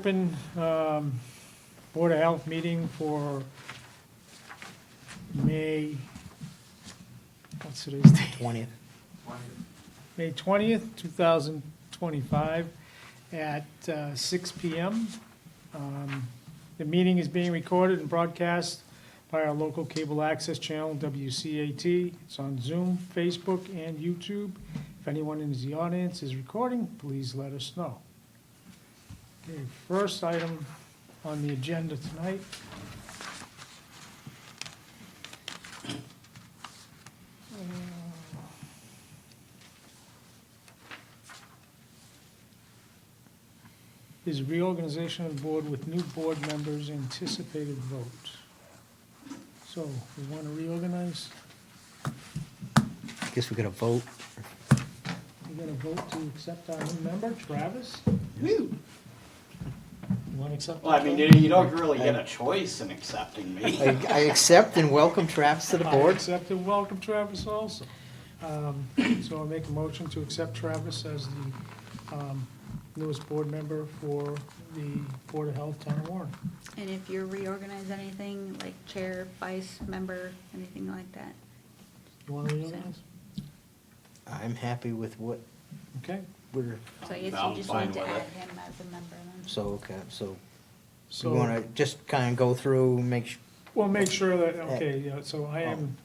open Board of Health meeting for May, what's today's date? 20th. May 20th, 2025, at 6 PM. The meeting is being recorded and broadcast by our local cable access channel, WCAT. It's on Zoom, Facebook, and YouTube. If anyone in the audience is recording, please let us know. Okay, first item on the agenda tonight is reorganization of the board with new board members, anticipated vote. So, we want to reorganize? Guess we got to vote. We're going to vote to accept our new member, Travis? Woo. You want to accept? Well, I mean, you don't really get a choice in accepting me. I accept and welcome Travis to the I board. accept and welcome Travis also. So I'll make a motion to accept Travis as the newest board member for the Board of Health, Town of Warren. And if you reorganize anything, like chair, vice member, anything like that. You want to reorganize? I'm happy with what Okay, we're, So I guess I'm you just fine need to with add it. him as a member then. so, okay, so we so want to just kind of go through, make sure, we'll make sure that, okay, yeah, so I am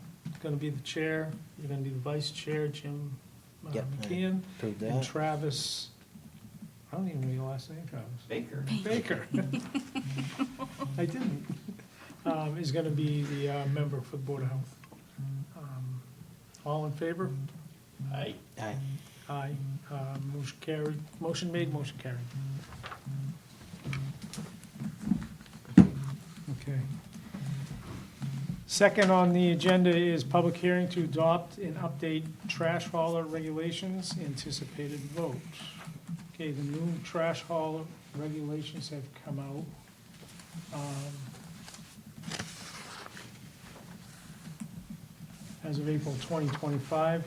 going to be the chair, you're going to be the vice chair, Jim Yep. McKeon, prove and that. Travis, I don't even know your last name, Travis. Baker. Baker. I didn't. Is going to be the member for the Board of Health. All in favor? Aye. Aye. Aye. Motion carried. Motion made, motion carried. Okay. Second on the agenda is public hearing to adopt and update trash hauler regulations, anticipated vote. Okay, the new trash hauler regulations have come out. As of April 2025.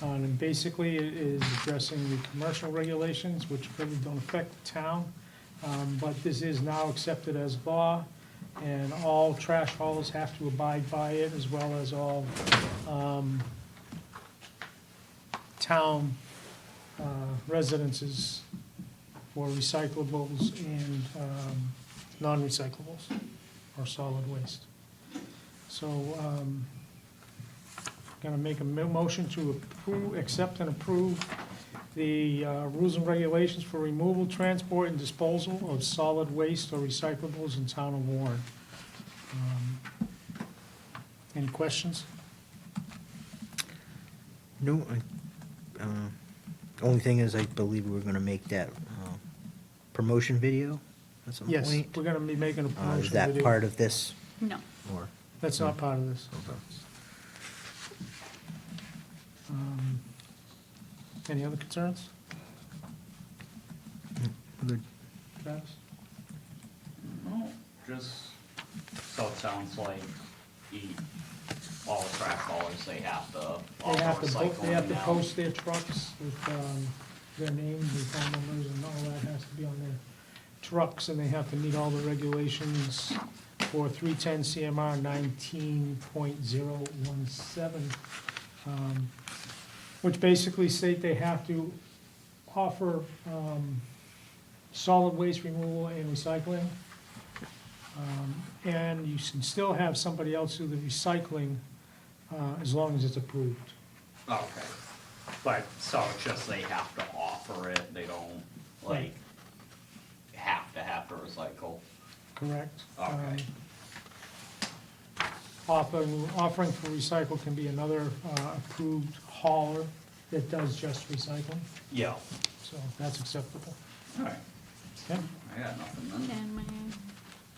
And basically, it is addressing the commercial regulations, which really don't affect the town. But this is now accepted as law, and all trash haulers have to abide by it, as well as all town residences for recyclables and non-recyclables, or solid waste. So, going to make a motion to approve, accept and approve the rules and regulations for removal, transport, and disposal of solid waste or recyclables in town of Warren. Any questions? No, only thing is I believe we're going to make that promotion video at some Yes, point. we're going to be making a promotion Is that video. part of this, No. or? That's not part of this. Any other concerns, Good. Travis? No, just, so it sounds like all the trash haulers, they have to, all They the have to, they have to recycling now. post their trucks with their names, their phone numbers, and all that has to be on their trucks, and they have to meet all the regulations for 310 CMR 19.017, which basically state they have to offer solid waste removal and recycling. And you can still have somebody else do the recycling as long as it's approved. Okay, but, so it's just they have to offer it, they don't, like, have to recycle? Correct? Okay. Offering for recycle can be another approved hauler that does just recycling, Yeah, so that's acceptable. alright, Okay? I got nothing then.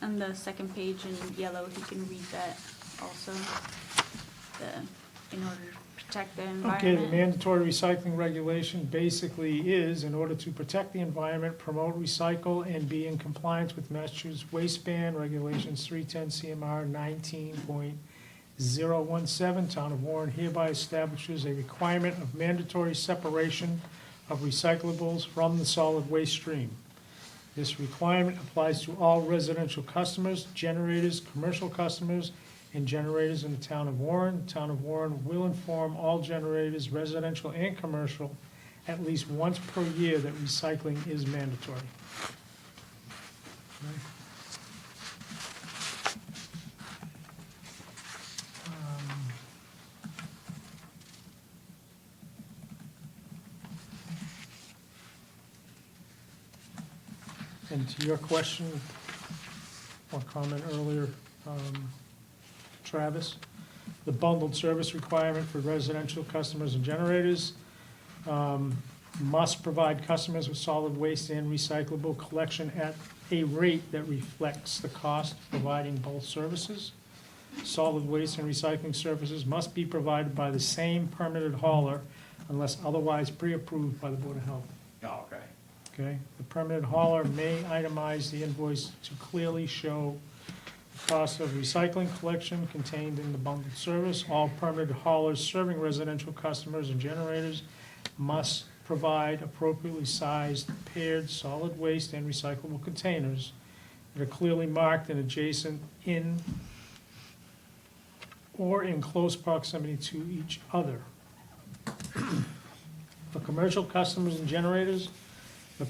And on the second page in yellow, you can read that also. In order to protect the Okay, the environment. mandatory recycling regulation basically is, in order to protect the environment, promote, recycle, and be in compliance with Massachusetts Waste Ban Regulations 310 CMR 19.017, Town of Warren hereby establishes a requirement of mandatory separation of recyclables from the solid waste stream. This requirement applies to all residential customers, generators, commercial customers, and generators in the town of Warren. The town of Warren will inform all generators, residential and commercial, at least once per year that recycling is mandatory. And to your question or comment earlier, Travis, the bundled service requirement for residential customers and generators must provide customers with solid waste and recyclable collection at a rate that reflects the cost of providing both services. Solid waste and recycling services must be provided by the same permitted hauler unless otherwise pre-approved by the Board of Health. Oh, okay. Okay, the permitted hauler may itemize the invoice to clearly show the cost of recycling collection contained in the bundled service. All permitted haulers serving residential customers and generators must provide appropriately sized paired solid waste and recyclable containers that are clearly marked and adjacent in or in close proximity to each other. For commercial customers and generators, the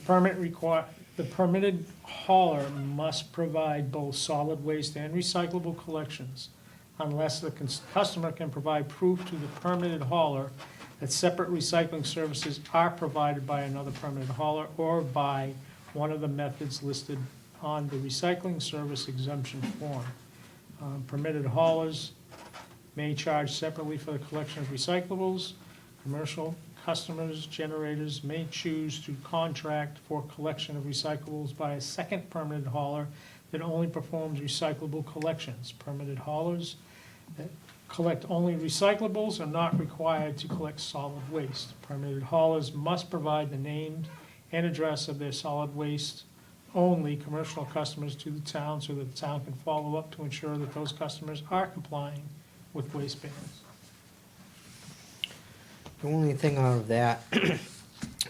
permitted hauler must provide both solid waste and recyclable collections unless the customer can provide proof to the permitted hauler that separate recycling services are provided by another permitted hauler or by one of the methods listed on the recycling service exemption form. Permitted haulers may charge separately for the collection of recyclables. Commercial customers, generators may choose to contract for collection of recyclables by a second permitted hauler that only performs recyclable collections. Permitted haulers that collect only recyclables are not required to collect solid waste. Permitted haulers must provide the name and address of their solid waste only commercial customers to the town so that the town can follow up to ensure that those customers are complying with waste bans. The only thing out of that,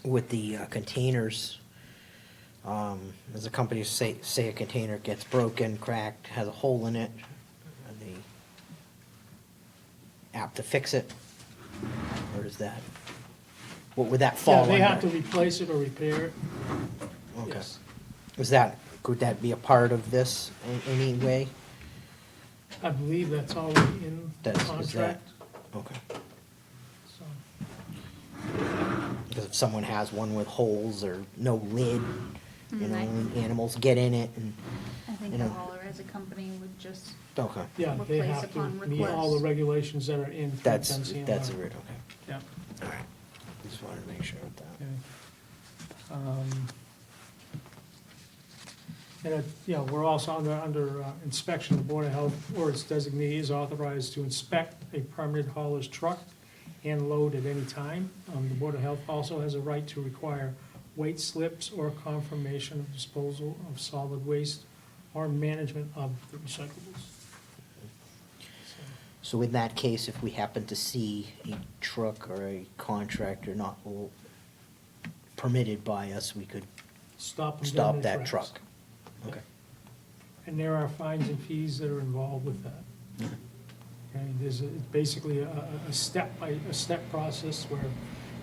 with the containers, as a company, say a container gets broken, cracked, has a hole in it, are they apt to fix it? Or is that, what would that Yeah, fall under? they have to replace it or repair it. Okay. Yes. Is that, could that be a part of this in any way? I believe that's already in the Is that- contract. Okay. So, Because if someone has one with holes or no lid, you know, Right. and animals get in it and, I think You the know. hauler as a company would just, okay. yeah, they Replace have to upon meet all the request. regulations that are in. That's, FEMC that's and it, all. okay. Yeah. All right. Just wanted to make sure of that. Okay. And, you know, we're also under inspection, the Board of Health or its designee is authorized to inspect a permitted hauler's truck and load at any time. The Board of Health also has a right to require weight slips or confirmation of disposal of solid waste or management of the recyclables. So, So in that case, if we happen to see a truck or a contractor not permitted by us, we could Stop them dead in stop their that tracks. truck? Okay. And there are fines and fees that are involved with that. Okay, it's basically a step process where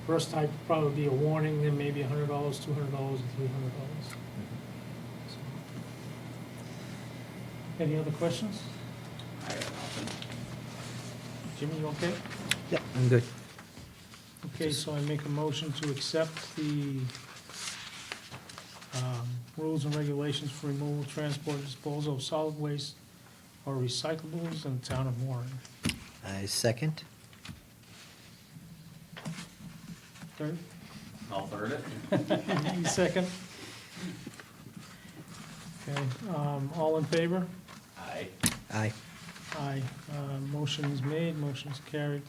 first type would probably be a warning, then maybe $100, $200, and $300. Any other questions? I got nothing. Jimmy, you okay? Yep, I'm good. Okay, so I make a motion to accept the rules and regulations for removal, transport, and disposal of solid waste or recyclables in the town of Warren. I second. Third? I'll third it. You second? Okay, all in favor? Aye. Aye. Aye. Motion's made, motion's carried.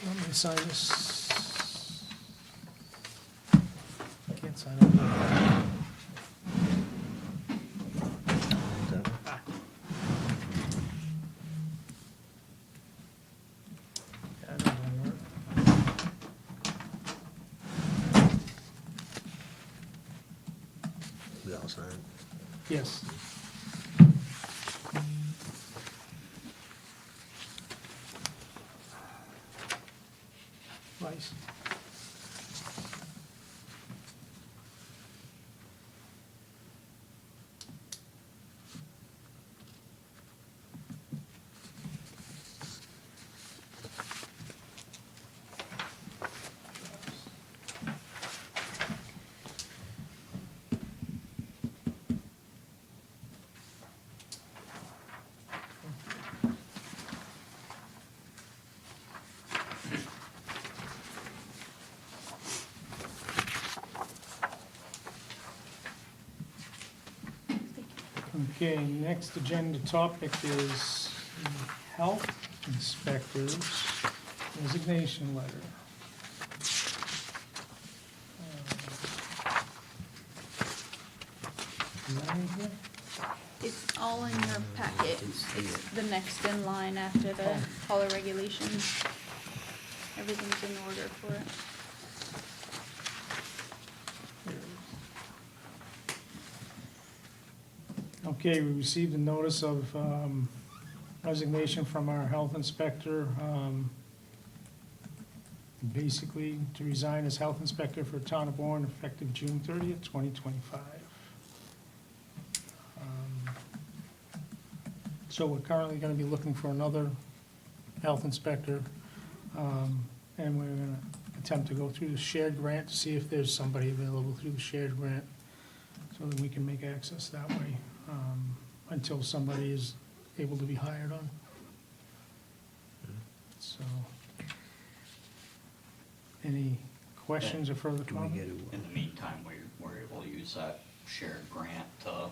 Let me sign this. Can't sign it. Yeah, that doesn't work. sign. Yes. Nice. Okay, next agenda topic is the health inspector's resignation letter. Is that in here? It's all in your packet. Didn't see It's it. the next in line after the Oh. color regulations. Everything's in order for it. Here it is. Okay, we received a notice of resignation from our health inspector. Basically, to resign as health inspector for Town of Warren effective June 30th, 2025. So we're currently gonna be looking for another health inspector. And we're gonna attempt to go through the shared grant to see if there's somebody available through the shared grant, so that we can make access that way, until somebody is able to be hired on. So, any questions or further Can we get comment? a, In the meantime, we're able to use that shared grant to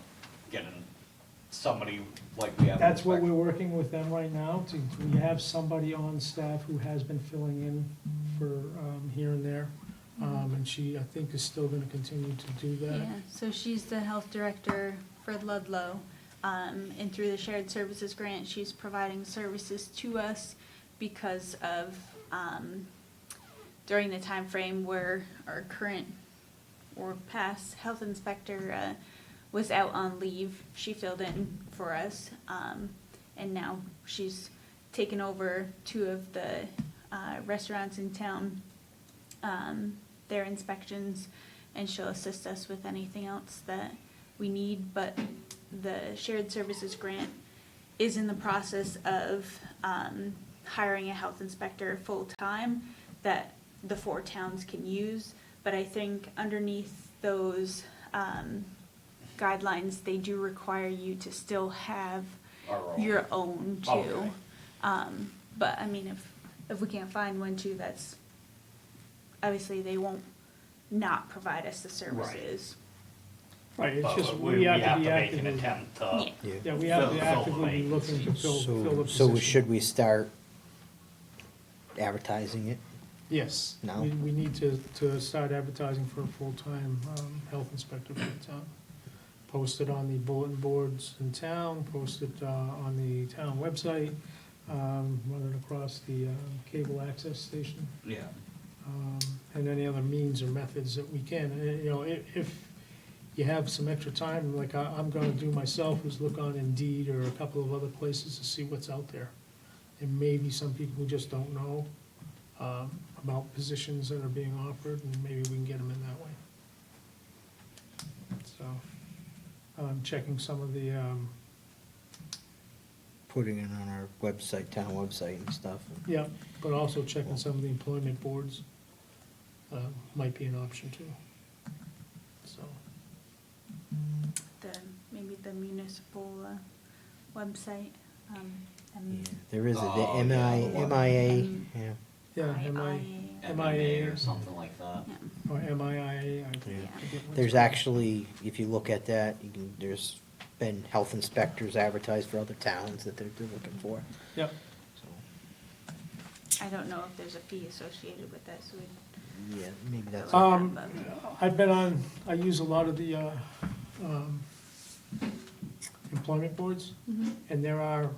get in somebody like we have. That's what we're working with them right now, we have somebody on staff who has been filling in for, here and there. And she, I think, is still gonna continue to do that. Yeah, so she's the health director for Ludlow. And through the shared services grant, she's providing services to us because of, during the time frame where our current or past health inspector, was out on leave, she filled in for us. And now she's taken over 2 of the, restaurants in town, their inspections, and she'll assist us with anything else that we need. But the shared services grant is in the process of hiring a health inspector full-time that the 4 towns can use. But I think underneath those guidelines, they do require you to still have Our own. your own too. Okay. But I mean, if we can't find one too, that's, obviously they won't not provide us the services. Right, it's But just, we we have to have be to make an actively, attempt to. Yeah. yeah. yeah, we have to Fill the actively be looking to fill the So, position. so should we start advertising it? Yes. No? We need to start advertising for a full-time health inspector for the town. Post it on the bulletin boards in town, post it on the town website, run it across the cable access station, Yeah. and any other means or methods that we can. And, you know, if you have some extra time, like I'm gonna do myself, is look on Indeed or a couple of other places to see what's out there. And maybe some people who just don't know about positions that are being offered, and maybe we can get them in that way. So, checking some of the, Putting it on our website, town website and stuff. yeah, but also checking some of the employment boards might be an option too. So, Maybe the municipal website. Yeah, there is a, Oh, the yeah, MI, the one. MIA, yeah. yeah, MMA or something like that. Yeah. or MIA, I Yeah. forget what's There's called. actually, if you look at that, you can, there's been health inspectors advertised for other towns that they're looking for, Yep, so, I don't know if there's a fee associated with that, so we. yeah, maybe that's. I've been on, I use a lot of the employment boards, and there are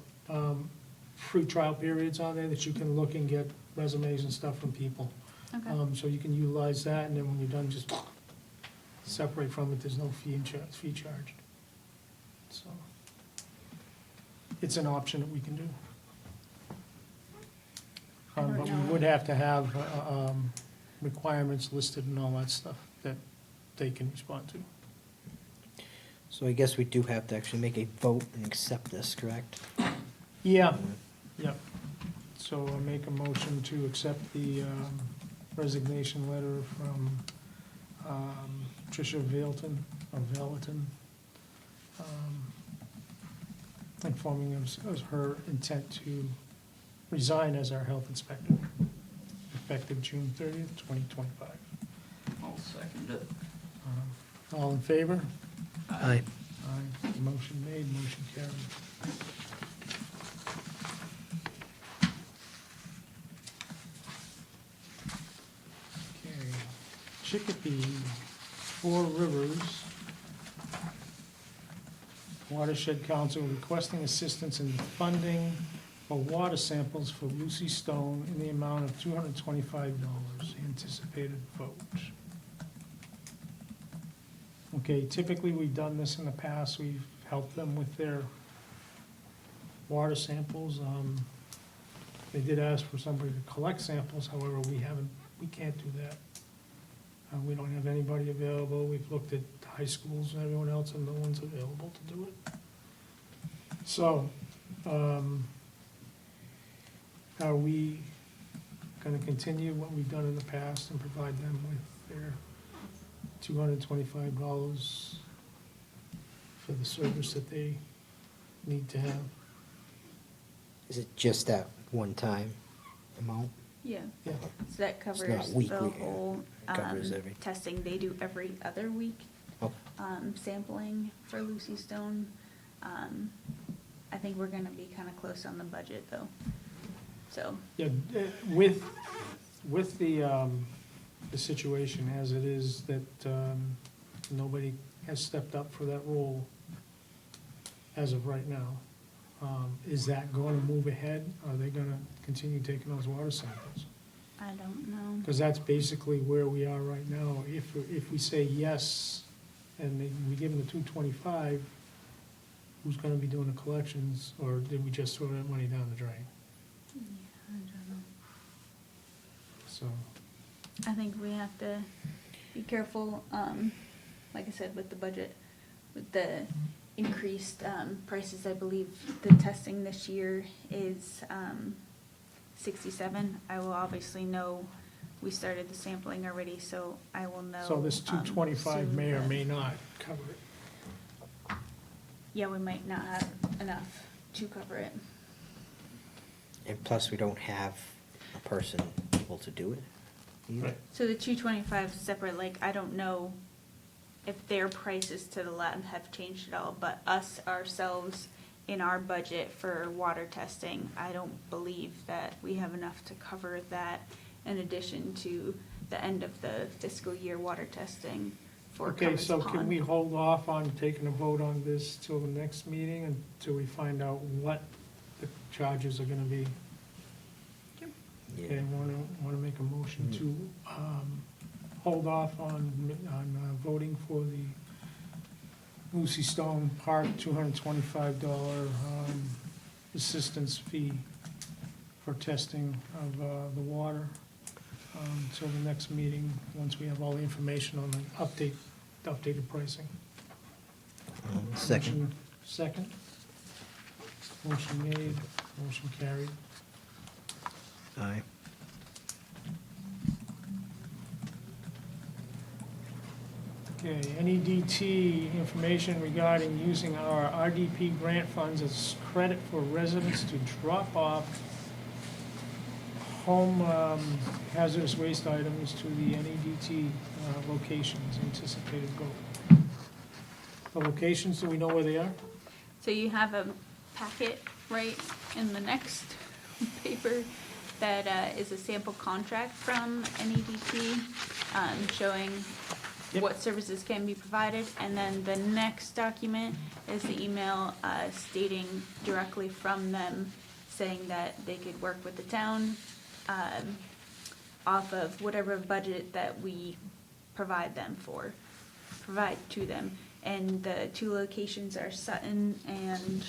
free trial periods on there that you can look and get resumes and stuff from people. Okay. So you can utilize that, and then when you're done, just separate from it, there's no fee charged. So, it's an option that we can do. I don't But we know. would have to have, requirements listed and all that stuff that they can respond to. So I guess we do have to actually make a vote and accept this, correct? Yeah, yep. So I'll make a motion to accept the resignation letter from Tricia Valentin, informing us of her intent to resign as our health inspector, effective June 30th, 2025. I'll second it. All in favor? Aye. Aye. Motion made, motion carried. Okay. Chicopee, Four Rivers Watershed Council requesting assistance in funding for water samples for Lucy Stone in the amount of $225. Anticipated vote. Okay, typically, we've done this in the past, we've helped them with their water samples. They did ask for somebody to collect samples, however, we can't do that. We don't have anybody available, we've looked at high schools and everyone else, and no one's available to do it. So, are we gonna continue what we've done in the past and provide them with their $225 for the service that they need to have? Is it just that one time amount? Yeah, Yeah, so that not covers the weekly, whole, it covers every- testing they do every other week. Oh. Sampling for Lucy Stone. I think we're gonna be kinda close on the budget though. So, yeah, with the situation as it is, that nobody has stepped up for that role as of right now, is that going to move ahead? Are they gonna continue taking those water samples? I don't know. Because that's basically where we are right now. If we say yes, and we give them the $225, who's gonna be doing the collections, or did we just throw that money down the drain? Yeah, I don't know. So, I think we have to be careful, like I said, with the budget, with the increased, prices. I believe the testing this year is, 67. I will obviously know, we started the sampling already, so I will know. so this 225 soon may or that- may not cover it. Yeah, we might not have enough to cover it. And plus, we don't have a person able to do it either. Right. So the 225 is separate, like, I don't know if their prices to the lab have changed at all, but us ourselves in our budget for water testing, I don't believe that we have enough to cover that in addition to the end of the fiscal year water testing for Okay, Covers so can we Pond. hold off on taking a vote on this till the next meeting, until we find out what the charges are gonna be? Yeah. And wanna make a motion to, hold off on voting for the Lucy Stone Park $225, assistance fee for testing of, the water, till the next meeting, once we have all the information on the updated pricing. Second. Motion second. Motion made, motion carried. Aye. Okay, NEDT information regarding using our RDP grant funds as credit for residents to drop off home hazardous waste items to the NEDT locations, anticipated goal. The locations, do we know where they are? So you have a packet right in the next paper that is a sample contract from NEDT, showing Yep. what services can be provided. And then the next document is the email stating directly from them, saying that they could work with the town off of whatever budget that we provide them for provide to them. And the two locations are Sutton and,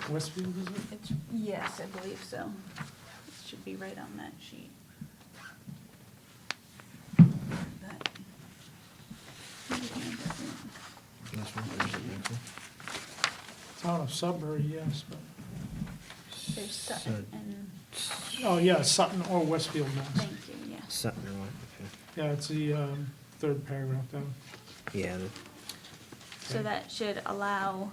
Westfield, is it? it's, yes, I believe so. It should be right on that sheet. But- Town of Sudbury, yes, but, There's Sutton and, oh, yeah, Sutton or Westfield, Mass. thank you, yes. Something wrong, Yeah, it's the third paragraph down. okay. Yeah, So that should allow,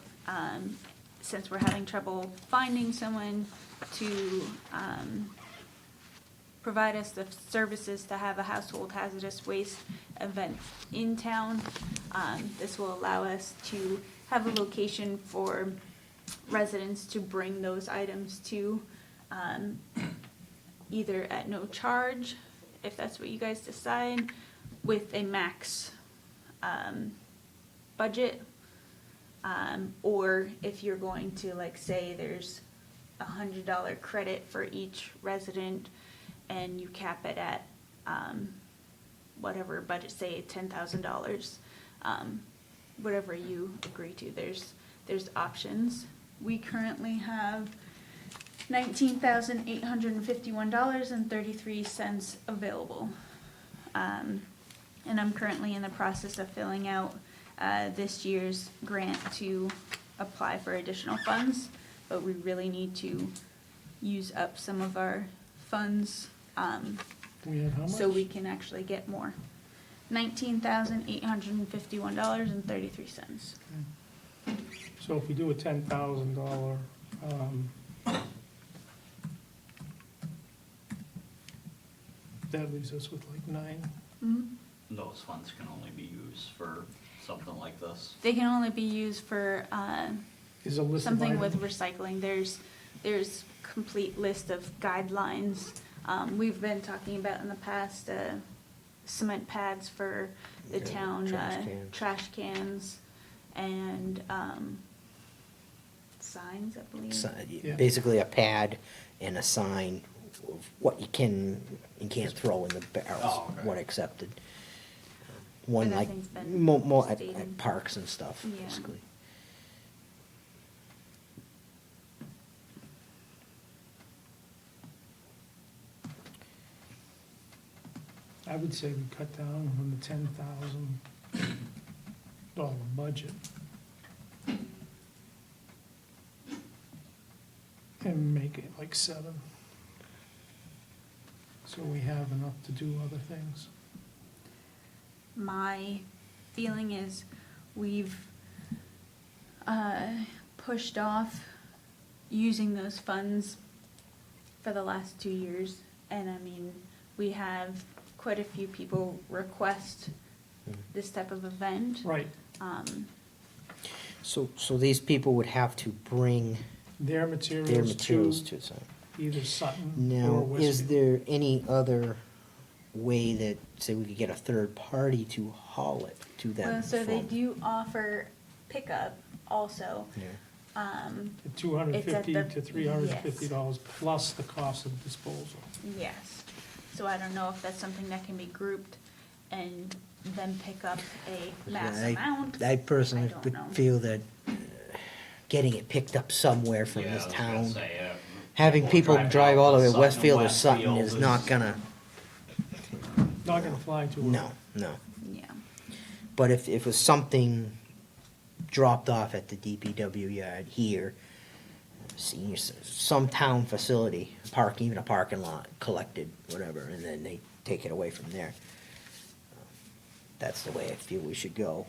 since we're having trouble finding someone to provide us the services to have a household hazardous waste event in town, this will allow us to have a location for residents to bring those items to, either at no charge, if that's what you guys decide, with a max budget. Or if you're going to, like, say there's $100 credit for each resident and you cap it at, whatever budget, say $10,000, whatever you agree to, there's options. We currently have $19,851.33 available. And I'm currently in the process of filling out this year's grant to apply for additional funds, but we really need to use up some of our funds, We had how much? so we can actually get more. $19,851.33. So if we do a $10,000, that leaves us with like 9. Those funds can only be used for something like this. They can only be used for, Is a list of something with items. recycling. There's complete list of guidelines. We've been talking about in the past, cement pads for the Yeah, town, trash cans. trash cans, and, signs, I believe. Yeah. basically a pad and a sign of what you can and can't throw in the barrels, Oh, okay. what accepted. One like, Nothing's been more at stated. parks and stuff, Yeah. basically. I would say we cut down from the $10,000 budget. And make it like 7. So we have enough to do other things. My feeling is we've pushed off using those funds for the last 2 years. And I mean, we have quite a few people request this type of event. Right, So these people would have to bring their their materials materials to to sign. either Sutton or Now, is Westfield. there any other way that, say, we could get a third party to haul it to them? Well, so they from- do offer pickup also. Yeah. $250 It's to at the- $350 plus the cost of disposal. Yes. So I don't know if that's something that can be grouped and then pick up a mass amount. I personally don't would know. feel that getting it picked up somewhere from Yeah, this I was gonna town, say, having people driving drive out all the way to to Westfield or Sutton Westfield is not gonna, Not gonna fly too well. no. Yeah. But if it was something dropped off at the DPW yard here, senior, some town facility, even a parking lot, collected, whatever, and then they take it away from there. That's the way I feel we should go.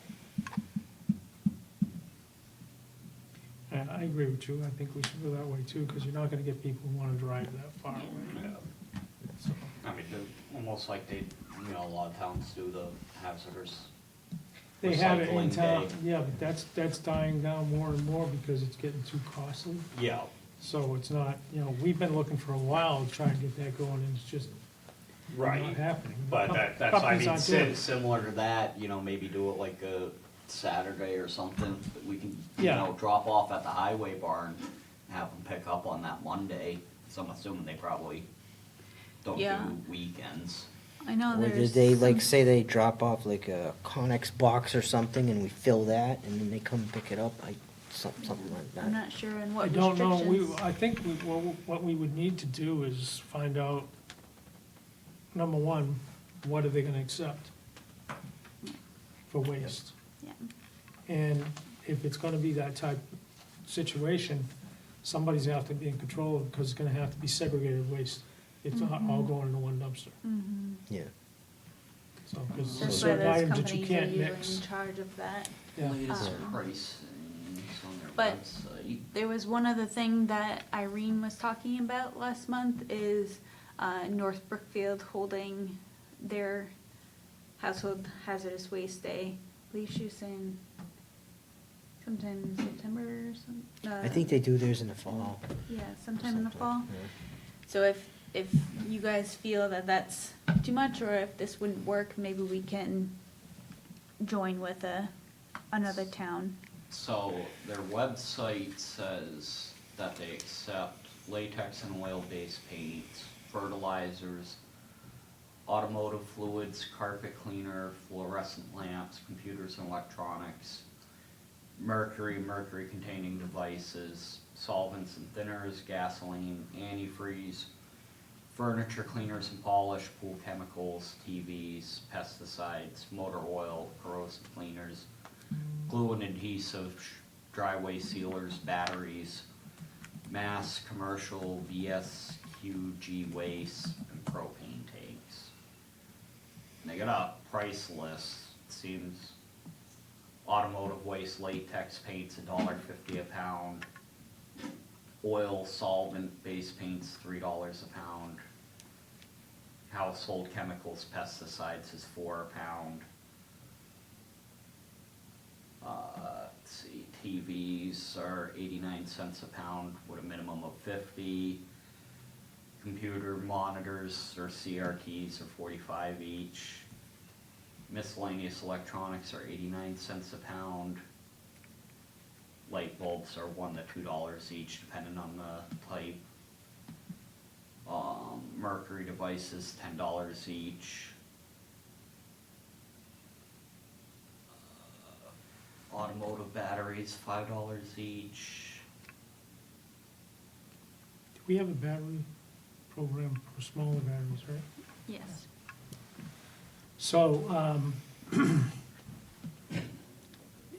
And I agree with you, I think we should go that way too, because you're not gonna get people who wanna drive that far away. So, I mean, almost like they, you know, a lot of towns do the hazardous they have it in recycling town, day. yeah, but that's dying down more and more because it's getting too costly. Yeah, So it's not, we've been looking for a while to try and get that going, and it's just not right. happening. But that's, I Companies mean, aren't doing it. similar to that, you know, maybe do it like a Saturday or something, that we can, you Yeah. know, drop off at the highway barn, have them pick up on that Monday, so I'm assuming they probably don't Yeah. do weekends. I know Or there's. did they, like, some- say they drop off like a Connex box or something and we fill that and then they come pick it up? Something like I'm that. not sure in I what don't know, restrictions. I think what we would need to do is find out, number one, what are they gonna accept for waste? Yeah, And if it's gonna be that type of situation, somebody's gonna have to be in control of it, because it's gonna have to be segregated waste. It's not all Mhm. going into one dumpster, Yeah. so, because that's why certain those items that you companies are can't usually mix. in charge of that. Yeah, Latest Um, pricing on their but- website. There was one other thing that Irene was talking about last month is North Brookfield holding their household hazardous waste day. I believe she was saying sometime in September or something. I think they do theirs in the fall. Yeah, sometime in the something, fall. yeah. So if you guys feel that that's too much, or if this wouldn't work, maybe we can join with another town. So their website says that they accept latex and oil-based paints, fertilizers, automotive fluids, carpet cleaner, fluorescent lamps, computers and electronics, mercury-containing devices, solvents and thinners, gasoline, antifreeze, furniture cleaners and polish, pool chemicals, TVs, pesticides, motor oil, corrosive cleaners, glue and adhesive, driveway sealers, batteries, mass commercial VSQG waste, and propane tanks. And they got a price list. It seems automotive waste latex paints $1.50 a pound. Oil solvent based paints $3 a pound. Household chemicals, pesticides is $4 a pound. Let's see, TVs are 89 cents a pound with a minimum of 50. Computer monitors or CRTs are 45 each. Miscellaneous electronics are 89 cents a pound. Light bulbs are $1 to $2 each, depending on the type. Mercury devices, $10 each. Automotive batteries, $5 each. do we have a battery program for smaller batteries, right? Yes. So,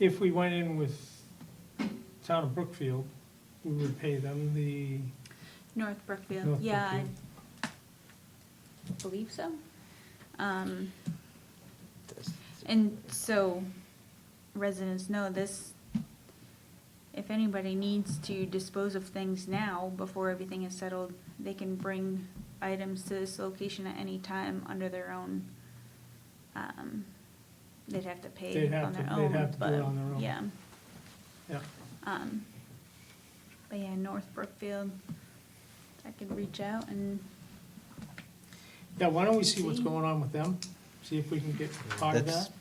if we went in with Town of Brookfield, we would pay them the, North Brookfield, North yeah, Brookfield. I believe so. Um, That's- And so residents know this, if anybody needs to dispose of things now before everything is settled, they can bring items to this location at any time under their own, they'd have to pay They'd have on their to- own, they'd have to do it but, on their own. yeah. yeah. But yeah, North Brookfield, I could reach out and, Yeah, why don't we see what's See. going on with them, see if we can get part of That's, that?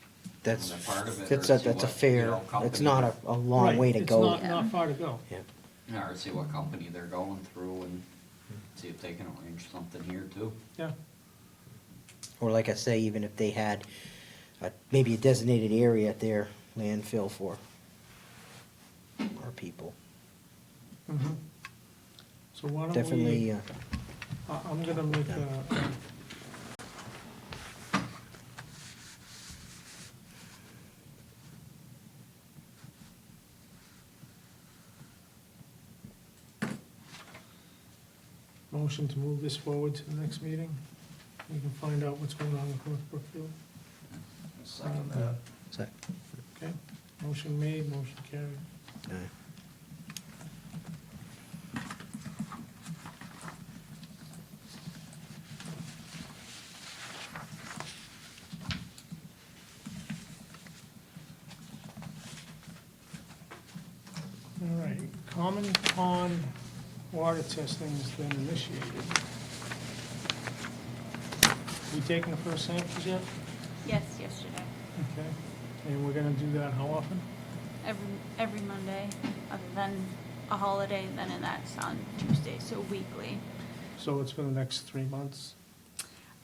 that's, And a part of it, that's or a, see that's a what, fair, you know, it's company not they're- a long Right, way to it's go. not- Not far to go. Yeah. Or see what company they're going through and see if they can arrange something here too. Yeah, Or like I say, even if they had maybe a designated area at their landfill for our people. mhm. So why don't Definitely, we, I'm gonna make a, motion to move this forward to the next meeting. We can find out what's going on with North Brookfield. Second that. so, Okay, motion made, motion carried. All right, common pond water testing has been initiated. We taking the first samples yet? yes, yesterday, Okay, and we're gonna do that how often? every Monday, other than a holiday, then that's on Tuesday, so weekly. So it's for the next 3 months?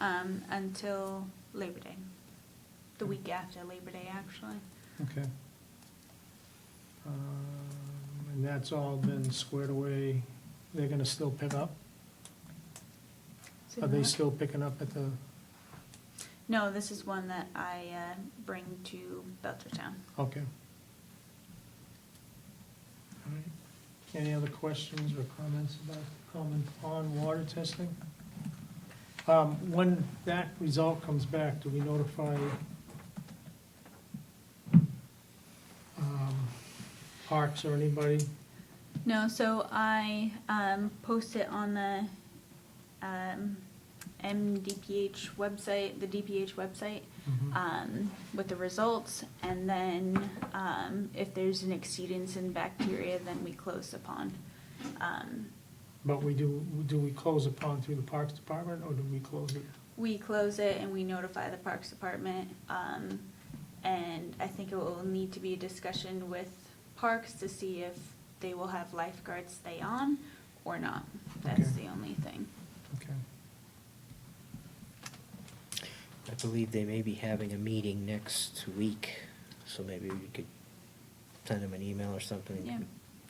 until Labor Day. The week after Labor Day, actually. Okay. And that's all been squared away. They're gonna still pick up? Are they still picking up at the, No, this is one that I bring to Belchertown. okay. All right. Any other questions or comments about common pond water testing? When that result comes back, do we notify Parks or anybody? No, so I post it on the MDPH website, the DPH website, with the results, and then if there's an exceedance in bacteria, then we close the pond. But do we close the pond through the Parks Department, or do we close it? We close it and we notify the Parks Department, and I think it will need to be a discussion with Parks to see if they will have lifeguards stay on or not. That's Okay. the only thing. Okay. I believe they may be having a meeting next week, so maybe we could send them an email or something. Yeah.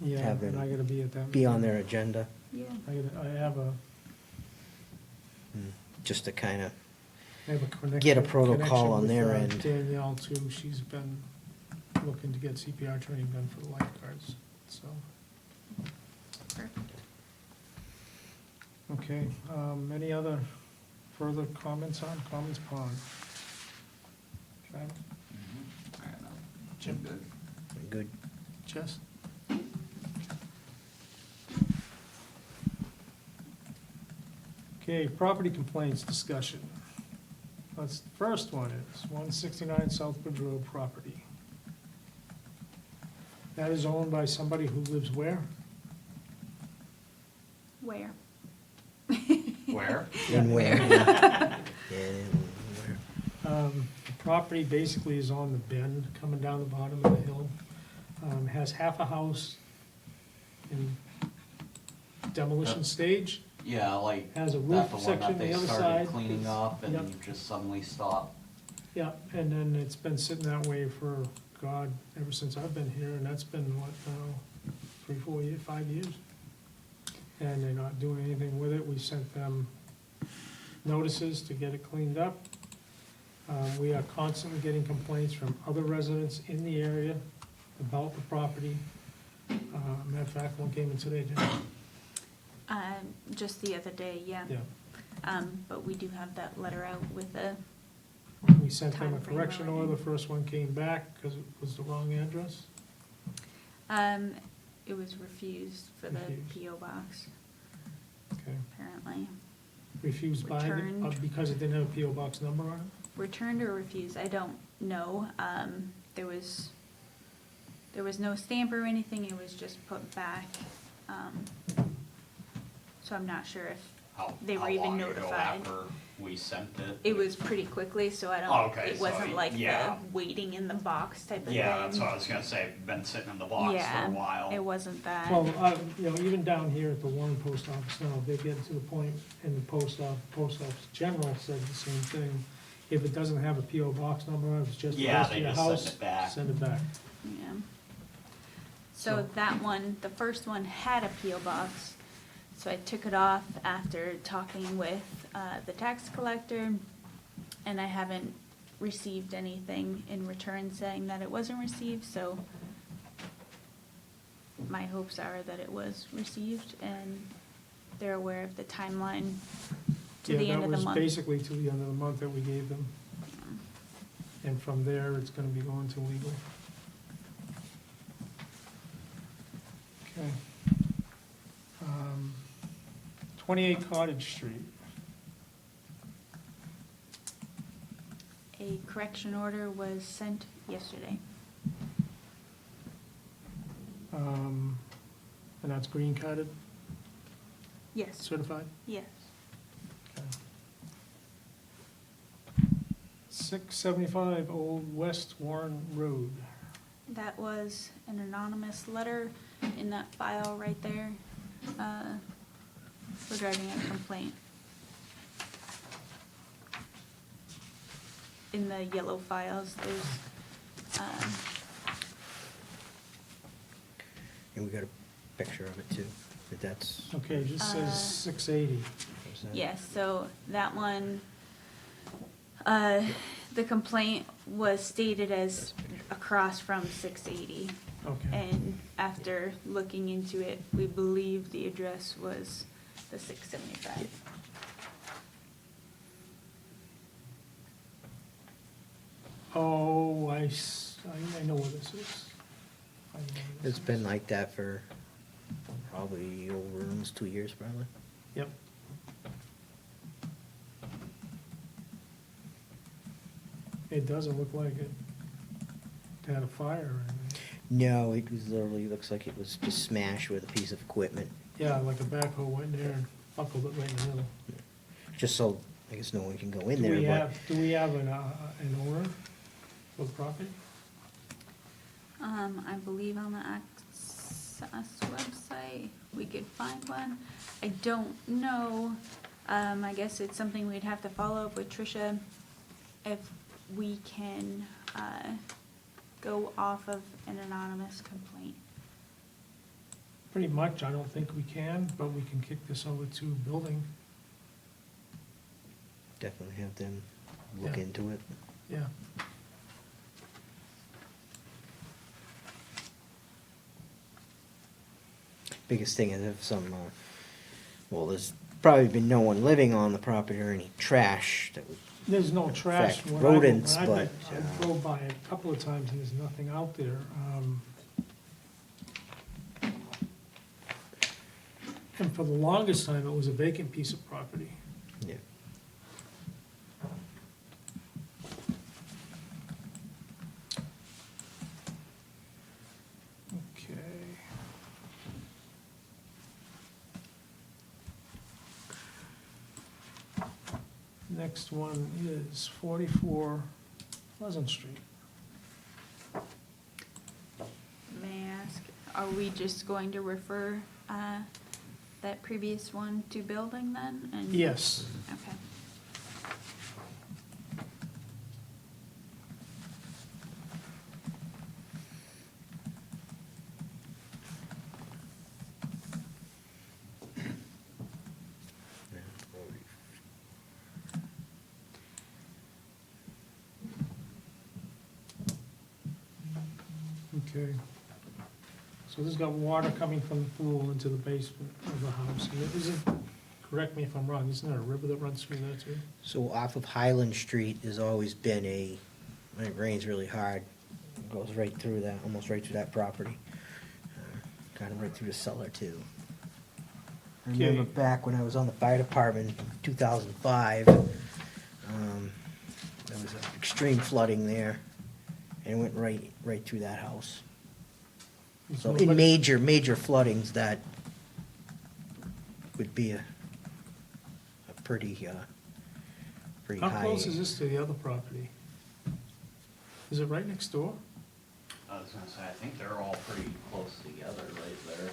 Yeah, Have and them I gotta be at that. Be on meeting. their agenda, Yeah. I have a just to kind of, connection. Get a protocol connection on with, their end. Danielle too, she's been looking to get CPR training done for the lifeguards, so. Perfect. Okay, any other further comments on Commons Pond? Travis, I don't know. Jim, good. Jess? Okay, property complaints discussion. That's, the first one is 169 Southbridge Road property. That is owned by somebody who lives where? Where? Where? And where? Yeah. And where? The property basically is on the bend, coming down the bottom of the hill. Has half a house in demolition stage. Yeah, like, Has a that roof the one section that they the other started side. cleaning up Yep. and just suddenly stopped. Yeah, and then it's been sitting that way for, God, ever since I've been here, and that's been, what, now, 3, 4 years, 5 years? And they're not doing anything with it. We sent them notices to get it cleaned up. We are constantly getting complaints from other residents in the area about the property. Matter of fact, one came in today, didn't it? Just the other day, yeah. Yeah. But we do have that letter out with the, We sent them a Timeframe correction already. order. The first one came back because it was the wrong address. it was refused for the Refused. PO box, Okay. apparently. Refused by, Returned. because it didn't have a PO box number on it? Returned or refused, I don't know. There was no stamp or anything, it was just put back. So I'm not sure if How, they were how even long ago notified. after we sent it? It was pretty quickly, so I Oh, don't, okay, it so, wasn't like the yeah. waiting in the box type of thing. Yeah, that's what I was gonna say, been sitting in the box for a while. Yeah, it wasn't that. Well, even down here at the Warren Post Office now, they get to the point, and the Post Office General said the same thing. If it doesn't have a PO box number on it, it's just Yeah, addressed to they your just send house, it back. send it back. Yeah. So So- that one, the first one had a PO box, so I took it off after talking with the tax collector, and I haven't received anything in return saying that it wasn't received, so my hopes are that it was received, and they're aware of the timeline to the end of the Yeah, that month. was basically to the end of the month that we gave them, and from there, it's gonna be going to legal. Okay. 28 Cottage Street. A correction order was sent yesterday. And that's green carded, Yes, certified? yes. Okay. 675 Old West Warren Road. That was an anonymous letter in that file right there, regarding a complaint. in the yellow files, there's, And we got a picture of it too, but that's. Okay, it just says 680. is that- yes, so that one, the complaint was stated as across from 680. Okay, And after looking into it, we believe the address was the 675. oh, I know where this is. I know where this It's is. been like that for probably over almost 2 years, probably. Yep. It doesn't look like it had a fire or anything. No, it was literally, looks like it was just smashed with a piece of equipment, Yeah, like a backhoe went in there and buckled it right in the middle. just so, I guess no one can go in Do there, we but. have an owner for the property? I believe on the Access website, we could find one. I don't know, I guess it's something we'd have to follow up with Tricia if we can, go off of an anonymous complaint. Pretty much, I don't think we can, but we can kick this over to building. Definitely have them look Yeah. into it. Yeah. Biggest thing is if some, well, there's probably been no one living on the property or any trash that would, There's no trash. Fact, When I go- rodents, when but, I drove by a couple of times and there's nothing out there. And for the longest time, it was a vacant piece of property. yeah. Okay. Next one is 44 Pleasant Street. May I ask, are we just going to refer, that previous one to building then? And- Yes. Okay. Okay. So this has got water coming from the pool into the basement of the house. And it isn't, correct me if I'm wrong, isn't there a river that runs through there too? So off of Highland Street has always been a, when it rains really hard, it goes right through that, almost right through that property. Kind of right through the cellar too. I remember Okay. back when I was on the fire department in 2005, there was extreme flooding there, and it went right through that house. So in major floodings, that would be a pretty high. How close is this to the other property? Is it right next door? I was gonna say, I think they're all pretty close together right there.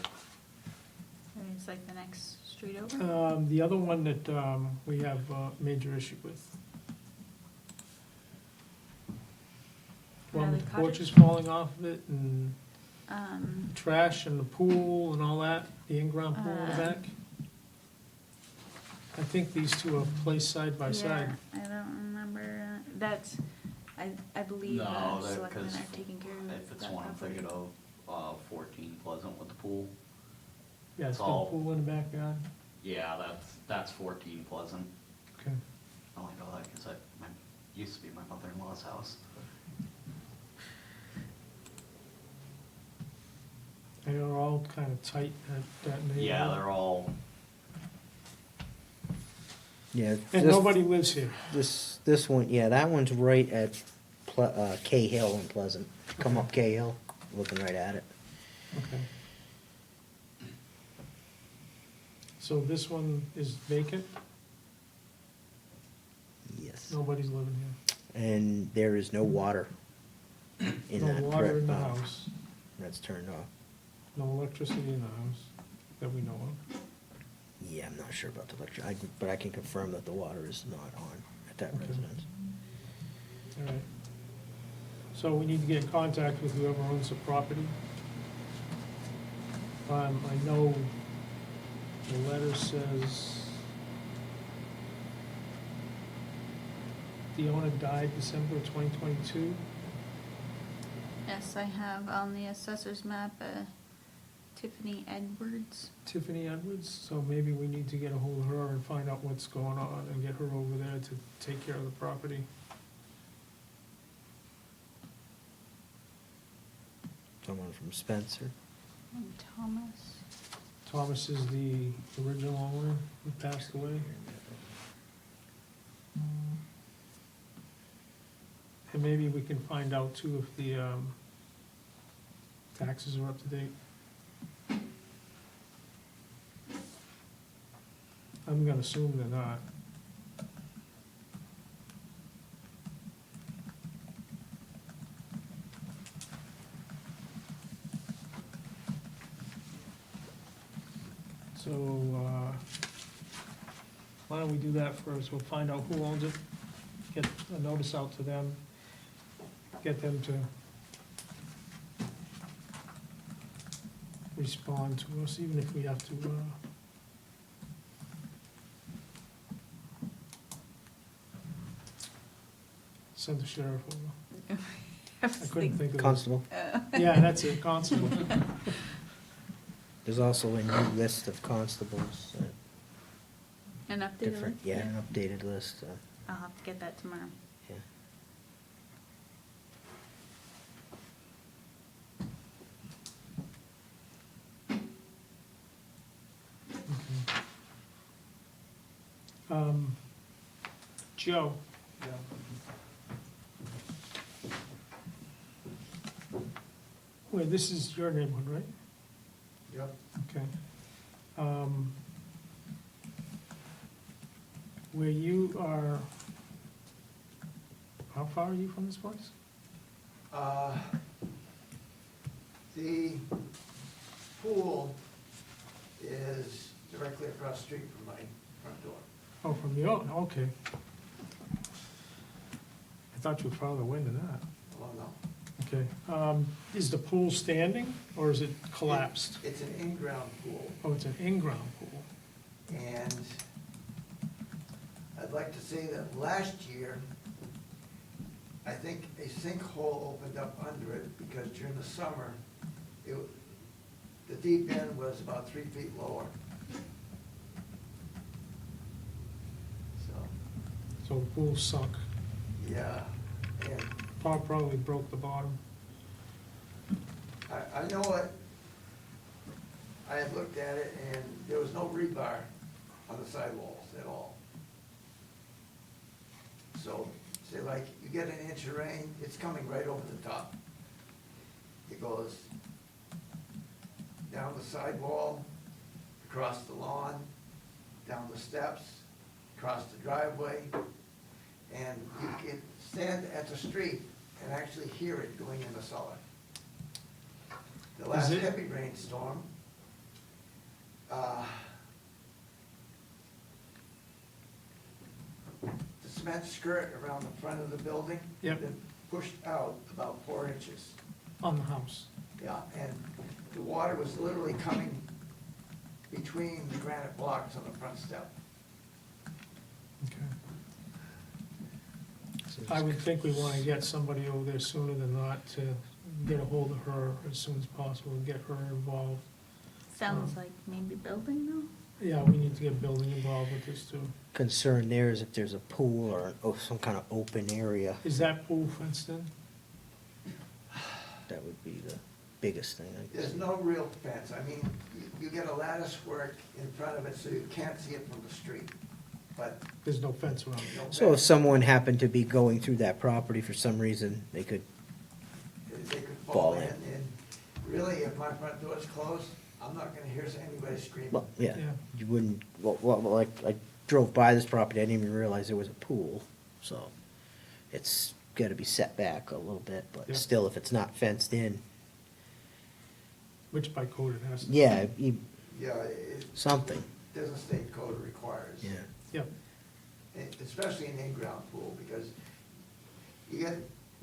And it's like the next street over? The other one that we have a major issue with. One with the Another porches cottage? falling off of it and trash in the pool and all that, the in-ground pool in the back. I think these two are placed side by side. Yeah, I don't remember, that's, I believe, No, that, selectmen cause are taking care of if it's that one I'm property. thinking of, 14 Pleasant with the pool. Yeah, it's It's got a all- pool in the backyard. Yeah, that's 14 Pleasant. Okay. I only know that because used to be my mother-in-law's house. And they're all kind of tight at that neighborhood. Yeah, they're all, Yeah. And this- nobody lives here. This one, yeah, that one's right at K Hill in Pleasant. Come up K Hill, looking right at it. Okay. So this one is vacant? Yes. Nobody's living here? And there is no water in that. No water in the uh, house, That's turned off. no electricity in the house that we know of. Yeah, I'm not sure about the electric, but I can confirm that the water is not on at that Okay. residence. All right. So we need to get in contact with whoever owns the property. I know the letter says the owner died December 2022. Yes, I have on the assessor's map, Tiffany Edwards. Tiffany Edwards, so maybe we need to get a hold of her and find out what's going on and get her over there to take care of the property. Someone from Spencer. And Thomas. Thomas is the original owner who passed away. And maybe we can find out too if the taxes are up to date. I'm gonna assume they're not. So, why don't we do that first? We'll find out who owns it, get a notice out to them, get them to respond to us, even if we have to, send the sheriff over. I couldn't think of it. Constable. Yeah, that's it, constable. There's also a new list of constables, An updated different, list? yeah, an updated list, I'll have to get that tomorrow. yeah. Joe? Wait, this is your neighborhood, right? Yep. Okay. Where you are, how far are you from this place? The pool is directly across the street from my front door. Oh, from the, oh, okay. I thought you were farther away than that. Well, no. Okay. Is the pool standing or is it collapsed? It's an in-ground pool, Oh, it's an in-ground pool. and I'd like to say that last year, I think a sinkhole opened up under it because during the summer, the deep end was about 3 feet lower. So, So the pool sunk. yeah, and Probably broke the bottom. I know it, I had looked at it and there was no rebar on the sidewalls at all. So, say like, you get an inch of rain, it's coming right over the top. It goes down the sidewall, across the lawn, down the steps, across the driveway, and you can stand at the street and actually hear it going in the cellar. The last it- heavy rainstorm, the cement skirt around the front of the building Yep. had been pushed out about 4 inches. On the house. Yeah, and the water was literally coming between the granite blocks on the front step. Okay. I would think we want to get somebody over there sooner than not to get a hold of her as soon as possible and get her involved. Sounds like maybe building though? Yeah, we need to get building involved with this too. Concern there is if there's a pool or some kind of open area, Is that pool fenced in? that would be the biggest thing, I guess. There's no real fence. I mean, you get a lattice work in front of it so you can't see it from the street, but There's no fence around it. no So if fence. someone happened to be going through that property for some reason, they could, They could Fall fall in, in. and really, if my front door's closed, I'm not gonna hear anybody screaming. well, yeah, Yeah. you wouldn't, well, like, I drove by this property, I didn't even realize there was a pool, so it's gotta be set back a little bit, Yeah. but still, if it's not fenced in, Which by code it has to. yeah, Yeah, something, there's a state code requires. yeah. Yep. Especially an in-ground pool, because You get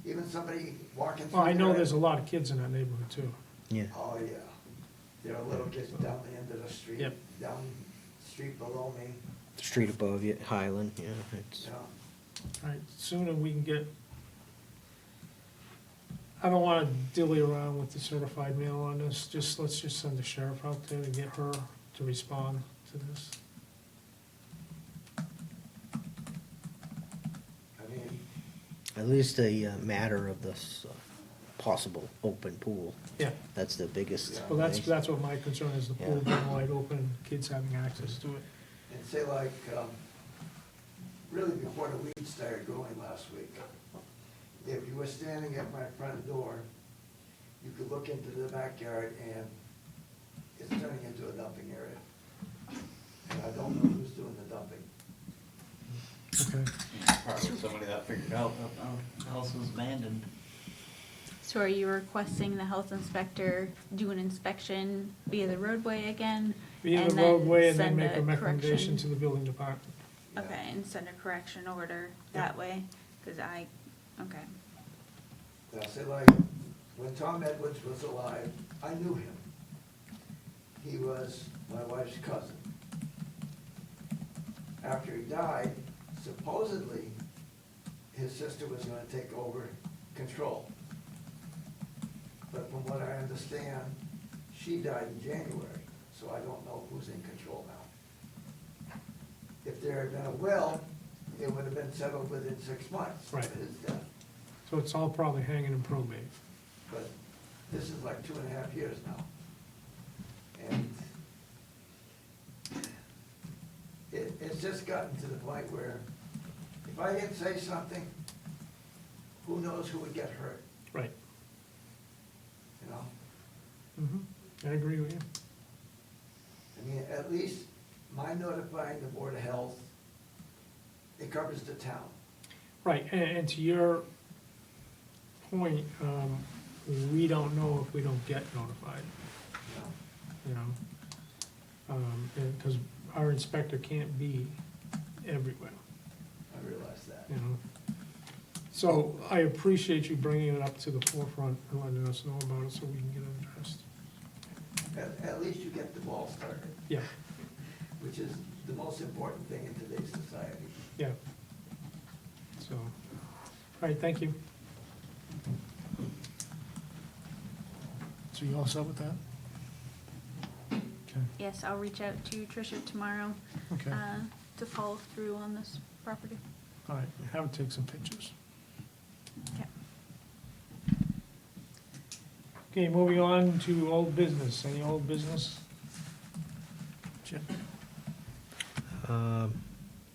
even somebody walking through. Well, I know there- there's a lot of kids in that neighborhood too. Yeah. Oh, yeah. There are little kids down the end of the street. Yep. Down the street below me, Street above you, Highland, yeah, it's, you know. All right, sooner we can get, I don't wanna dilly around with the certified mail on this, let's just send the sheriff out there to get her to respond to this. I mean, at least a matter of this possible open pool. Yeah, That's the biggest. Yeah. well, that's what my concern is, the pool Yeah. being wide open, kids having access to it. and say like, really before the weeds started growing last week, if you were standing at my front door, you could look into the backyard and it's turning into a dumping area. And I don't know who's doing the dumping. Okay. Probably somebody that figured out that the house was abandoned. So are you requesting the health inspector do an inspection via the roadway again? Via the and then roadway and then send make a recommendation correction? to the building department. Okay, and send a correction order Yeah. that way, cause okay. Now, say like, when Tom Edwards was alive, I knew him. He was my wife's cousin. After he died, supposedly, his sister was gonna take over control. But from what I understand, she died in January, so I don't know who's in control now. If there had been a will, it would have been settled within 6 months Right. of his death. So it's all probably hanging in probate. But this is like 2.5 years now. And it's just gotten to the point where if I didn't say something, who knows who would get hurt, Right. you know? I agree with you. I mean, at least my notifying the Board of Health, it covers the town. Right, and to your point, we don't know if we don't get notified, You know? you know? Because our inspector can't be everywhere, I realize that. you know? So I appreciate you bringing it up to the forefront and letting us know about it so we can get it addressed. At least you get the ball started, Yeah, which is the most important thing in today's society. yeah. So, all right, thank you. So you all set with that? Okay, Yes, I'll reach out to Tricia tomorrow, okay, to follow through on this property. all right, have her take some pictures. Okay. Okay, moving on to old business. Any old business? Chip?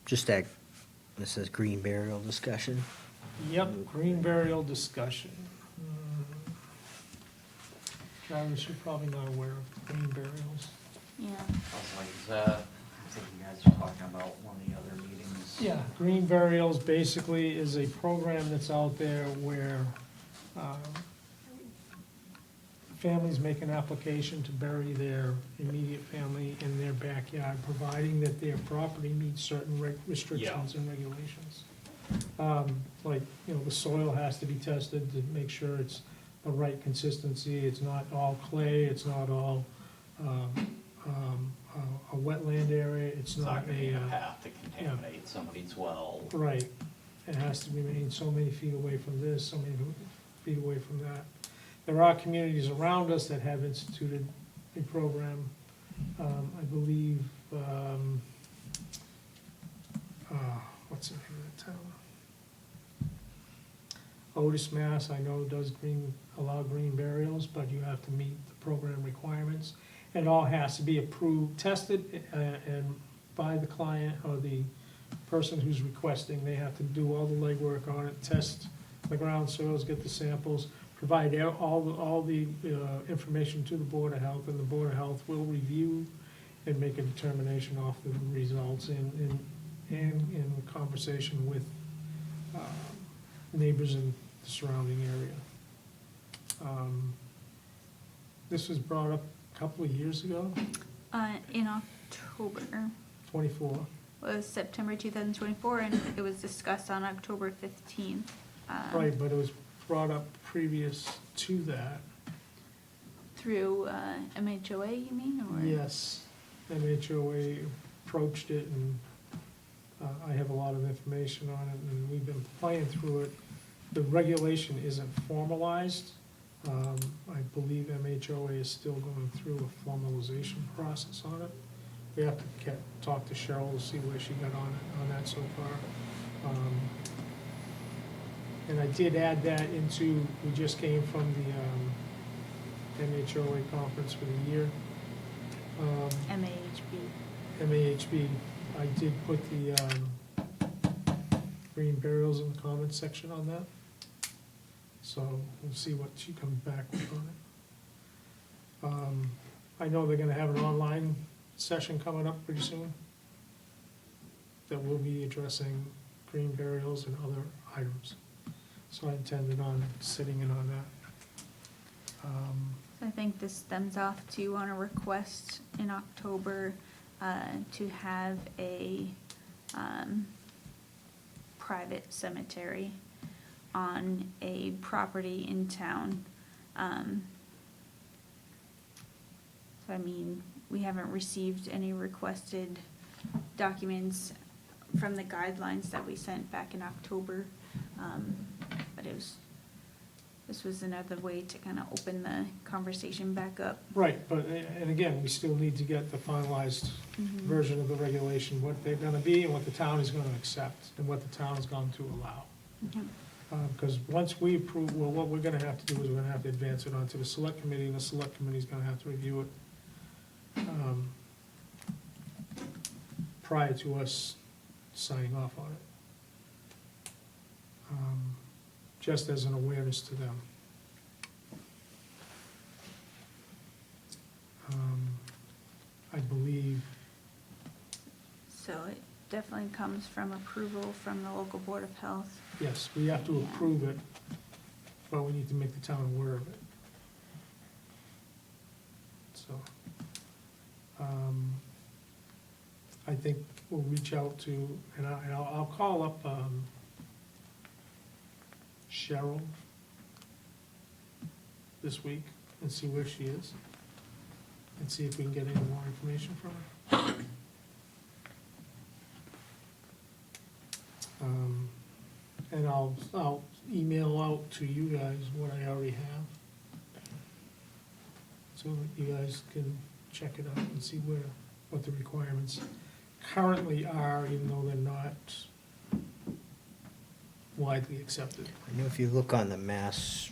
Just that, this says green burial discussion. Yep, green burial discussion. Travis, you're probably not aware of green burials. Yeah. I was like, I think you guys were talking about one of the other meetings. Yeah, green burials basically is a program that's out there where families make an application to bury their immediate family in their backyard, providing that their property meets certain restrictions and regulations. Like, you know, the soil has to be tested to make sure it's the right consistency, it's not all clay, it's not all a wetland area, it's It's not not gonna be a, a path to contaminate somebody's well. right. It has to remain so many feet away from this, so many feet away from that. There are communities around us that have instituted a program. I believe, what's the name of the town? Otis, Mass, I know does allow green burials, but you have to meet the program requirements. And it all has to be approved, tested, and by the client or the person who's requesting. They have to do all the legwork on it, test the ground soils, get the samples, provide all the information to the Board of Health, and the Board of Health will review and make a determination off the results in conversation with neighbors in the surrounding area. This was brought up a couple of years ago, In October, 24. was September 2024, and it was discussed on October 15th. Right, but it was brought up previous to that. Through MHOA, you mean, or? Yes, MHOA approached it, and I have a lot of information on it, and we've been playing through it. The regulation isn't formalized. I believe MHOA is still going through a formalization process on it. We have to talk to Cheryl to see where she got on that so far. And I did add that into, we just came from the MHOA conference for the year. MAHB. MAHB, I did put the green burials in the comments section on that. So we'll see what she comes back with on it. I know they're gonna have an online session coming up pretty soon that will be addressing green burials and other items. So I intended on sitting in on that. So I think this stems off to on a request in October to have a private cemetery on a property in town. So I mean, we haven't received any requested documents from the guidelines that we sent back in October. But this was another way to kind of open the conversation back up. Right, but, and again, we still need to get the finalized version of the regulation, what they're gonna be and what the town is gonna accept, and what the town is going to allow. Okay. Because once we approve, well, what we're gonna have to do is we're gonna have to advance it onto the select committee, and the select committee's gonna have to review it prior to us signing off on it. Just as an awareness to them. I believe, So it definitely comes from approval from the local board of health. yes, we have to Yeah. approve it, but we need to make the town aware of it. So, I think we'll reach out to, and I'll call up, Cheryl this week and see where she is, and see if we can get any more information from her. And I'll email out to you guys what I already have, so that you guys can check it out and see what the requirements currently are, even though they're not widely accepted. I know if you look on the Mass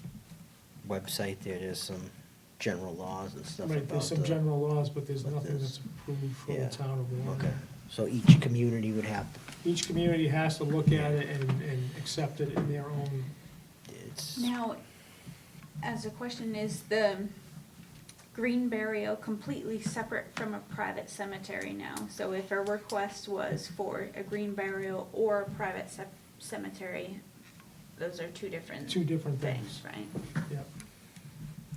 website, there's some general laws and stuff Right, about there's some the- general laws, but there's but nothing there's- that's approved for the yeah, town of Warren. Okay, so each community would have to, Each community has to look at it and accept it in their own, it's, Now, as a question, is the green burial completely separate from a private cemetery now? So if a request was for a green burial or a private cemetery, those are two different two different things, things. right? Yeah,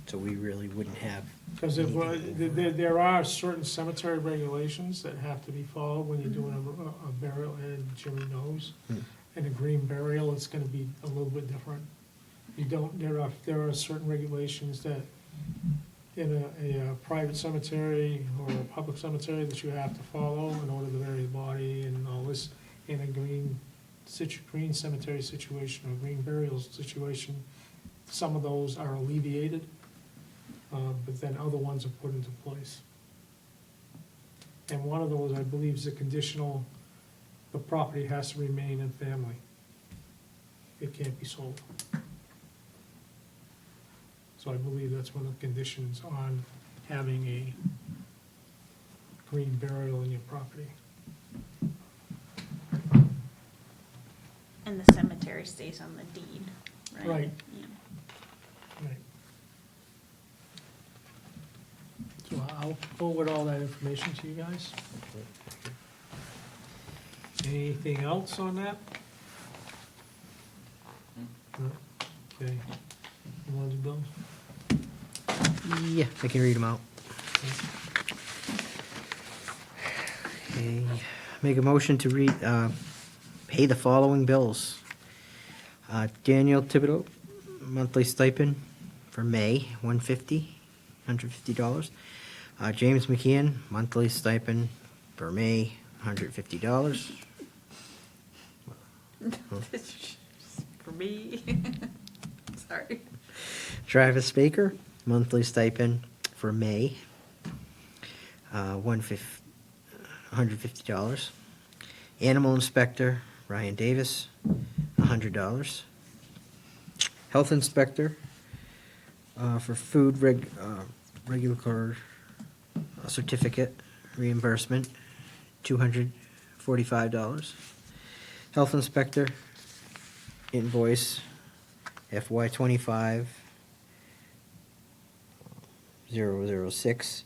so we really wouldn't have, because there are certain cemetery regulations that have to be followed when you're doing a burial, and Jimmy knows. Hmm. And a green burial, it's gonna be a little bit different. You don't, there are certain regulations that in a private cemetery or a public cemetery that you have to follow in order to bury the body and all this. In a green cemetery situation or green burial situation, some of those are alleviated, but then other ones are put into place. And one of those, I believe, is a conditional, the property has to remain in family. It can't be sold. So I believe that's one of the conditions on having a green burial in your property. And the cemetery stays on the deed, right? Right. Yeah. Right. So I'll forward all that information to you guys. Anything else on that? No? Okay. You want to do those? yeah, I can read them out. Okay, make a motion to pay the following bills. Daniel Thibodeau, monthly stipend for May, $150. James McKeon, monthly stipend for May, $150. For me. Sorry. Travis Baker, monthly stipend for May, $150. Animal inspector, Ryan Davis, $100. Health inspector, for food regular certificate reimbursement, $245. Health inspector invoice FY 25 006,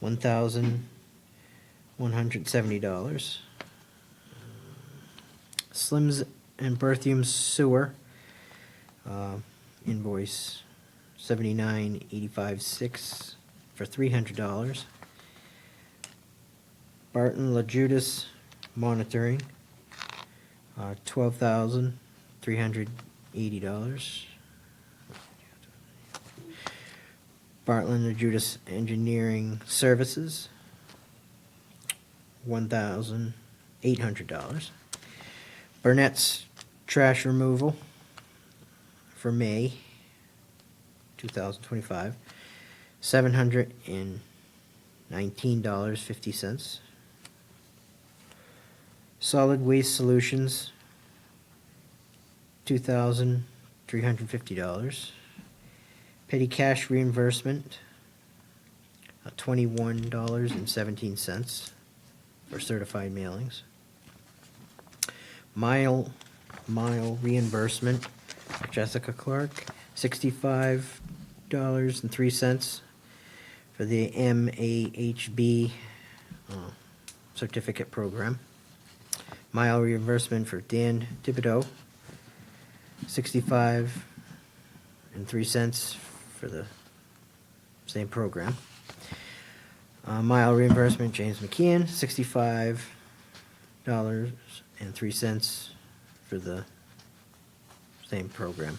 $1,170. Slims and Berthium sewer, invoice 7985.6 for $300. Barton LaJudas monitoring, $12,380. Bartlett LaJudas engineering services, $1,800. Burnett's trash removal for May 2025, $719.50. Solid Waste Solutions, $2,350. Petty cash reimbursement, $21.17 for certified mailings. Mile reimbursement for Jessica Clark, $65.03 for the MAHB certificate program. Mile reimbursement for Dan Thibodeau, $65.03 for the same program. Mile reimbursement, James McKeon, $65.03 for the same program.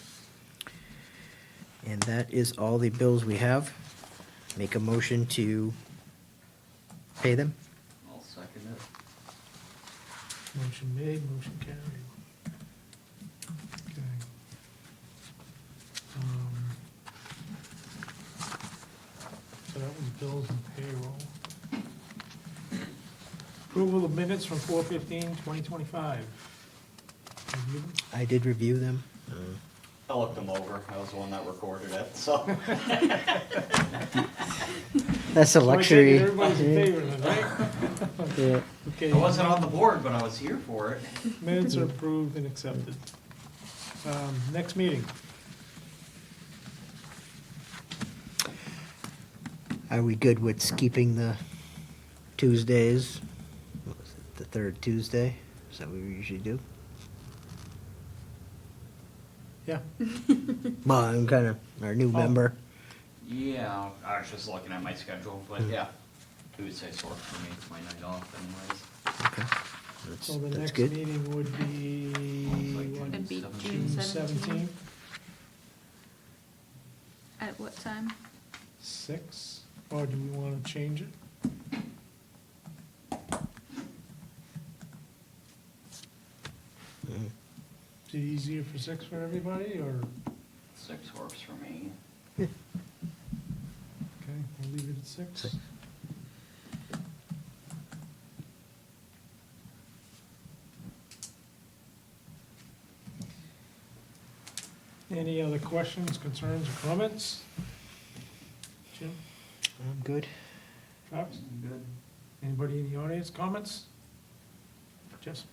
And that is all the bills we have. Make a motion to pay them. I'll second it. Motion made, motion carried. Okay. So that was bills and payroll. Approval of minutes from 4/15/2025. Review them? I did review them. I looked them over. I was the one that recorded it, so. That's a So I take luxury. it Everybody's in favor of it, right? Yeah. Okay. I wasn't on the board, but I was here for it. Minutes are approved and accepted. Next meeting. Are we good with skipping the Tuesdays? What was it, the third Tuesday? Is that what we usually do? Yeah. Well, I'm kind of our new Oh. member. Yeah, I was just looking at my schedule, but yeah. Tuesday's work for me. It's my night off anyways. Okay. So the That's next good. meeting would be what, It'd be June June 17th, At what time? 6, or do we want to change it? Mm. Is it easier for 6 for everybody, or, 6 works for me. okay, we'll leave it at 6? Six. Any other questions, concerns, or comments? Jim, I'm good. Travis, Good. anybody in the audience, comments? Jess?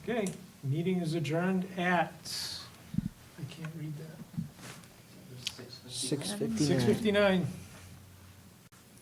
Okay, meeting is adjourned at, I can't read that, 6:59. 6:59.